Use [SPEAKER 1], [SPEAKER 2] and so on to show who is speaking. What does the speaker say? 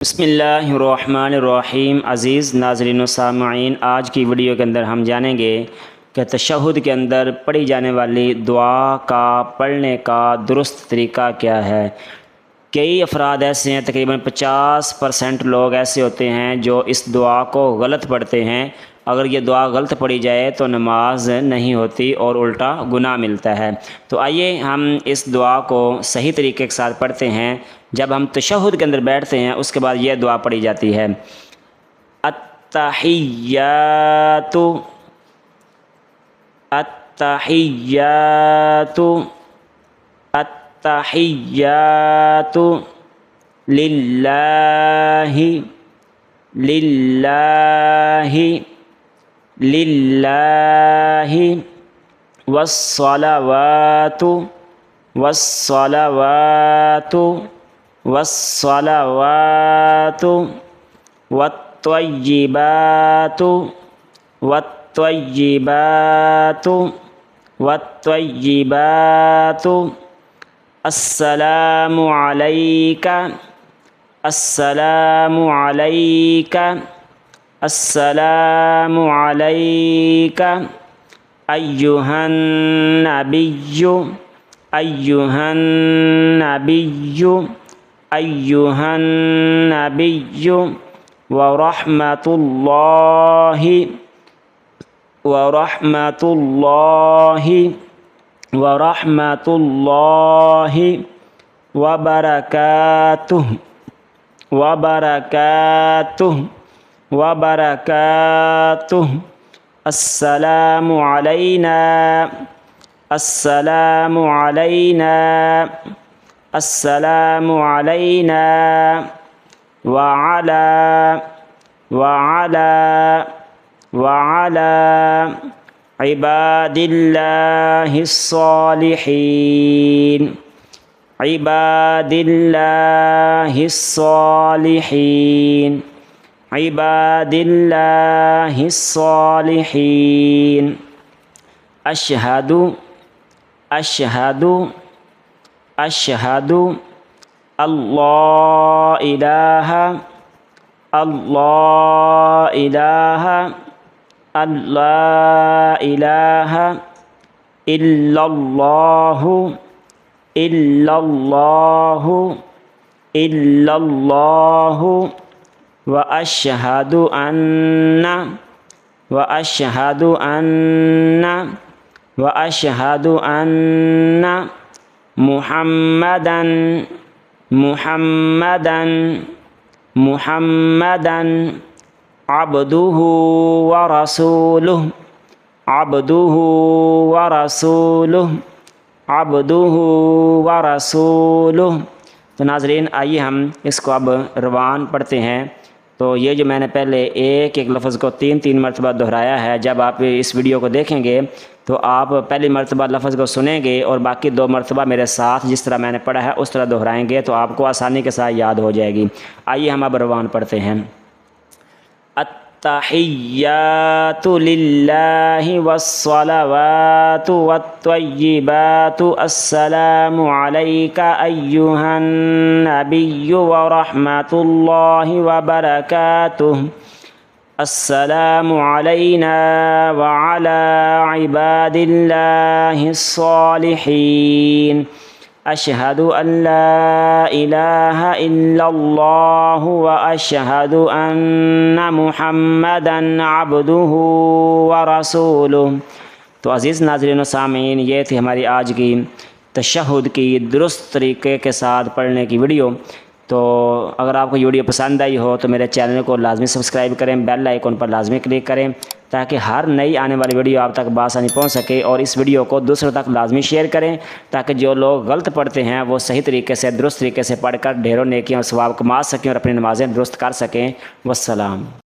[SPEAKER 1] بسم اللہ الرحمن الرحیم۔ عزیز ناظرین و سامعین، آج کی ویڈیو کے اندر ہم جانیں گے کہ تشہد کے اندر پڑھی جانے والی دعا کا پڑھنے کا درست طریقہ کیا ہے۔ کئی افراد ایسے ہیں، تقریباً 50% لوگ ایسے ہوتے ہیں جو اس دعا کو غلط پڑھتے ہیں۔ اگر یہ دعا غلط پڑھی جائے تو نماز نہیں ہوتی اور الٹا گناہ ملتا ہے۔ تو آئیے ہم اس دعا کو صحیح طریقے کے ساتھ پڑھتے ہیں۔ جب ہم تشہد کے اندر بیٹھتے ہیں اس کے بعد یہ دعا پڑھی جاتی ہے: التحیات التحیات التحیات للہ للہ للہ والصلوات والصلوات والصلوات والطیبات والطیبات والطیبات السلام علیک السلام علیک السلام علیک ایہا النبی ایہا النبی ایہا النبی ورحمۃ اللہ ورحمۃ اللہ ورحمۃ اللہ وبرکاتہ وبرکاتہ وبرکاتہ السلام علینا السلام علینا السلام علینا وعلی عباد اللہ الصالحین عباد اللہ الصالحین عباد اللہ الصالحین اشہد اشہد اشہد اللہ الہ اللہ الہ اللہ الہ الا اللہ الا اللہ الا اللہ واشہد ان واشہد ان واشہد ان محمدًا محمدًا محمدًا عبدہ ورسولہ عبدہ ورسولہ عبدہ ورسولہ۔ تو ناظرین، آئیے ہم اس کو اب روان پڑھتے ہیں۔ تو یہ جو میں نے پہلے ایک ایک لفظ کو 3 مرتبہ دہرایا ہے، جب آپ اس ویڈیو کو دیکھیں گے تو آپ پہلی مرتبہ لفظ کو سنیں گے اور باقی 2 مرتبہ میرے ساتھ جس طرح میں نے پڑھا ہے اس طرح دہرائیں گے تو آپ کو آسانی کے ساتھ یاد ہو جائے گی۔ آئیے ہم اب روان پڑھتے ہیں۔ التحیات للہ والصلوات والطیبات السلام علیک ایہا النبی ورحمۃ اللہ وبرکاتہ السلام علینا وعلی عباد اللہ الصالحین اشہد ان لا الہ الا اللہ واشہد ان محمدًا عبدہ ورسولہ۔ تو عزیز ناظرین و سامعین، یہ تھی ہماری آج کی تشہد کی درست طریقے کے ساتھ پڑھنے کی ویڈیو۔ تو اگر آپ کو یہ ویڈیو پسند آئی ہو تو میرے چینل کو لازمی سبسکرائب کریں، بیل آئیکن پر لازمی کلک کریں تاکہ ہر نئی آنے والی ویڈیو آپ تک بآسانی پہنچ سکے، اور اس ویڈیو کو دوسروں تک لازمی شیئر کریں تاکہ جو لوگ غلط پڑھتے ہیں وہ صحیح طریقے سے درست طریقے سے پڑھ کر ڈھیروں نیکیوں اور ثواب کما سکیں اور اپنی نمازیں درست کر سکیں۔ والسلام۔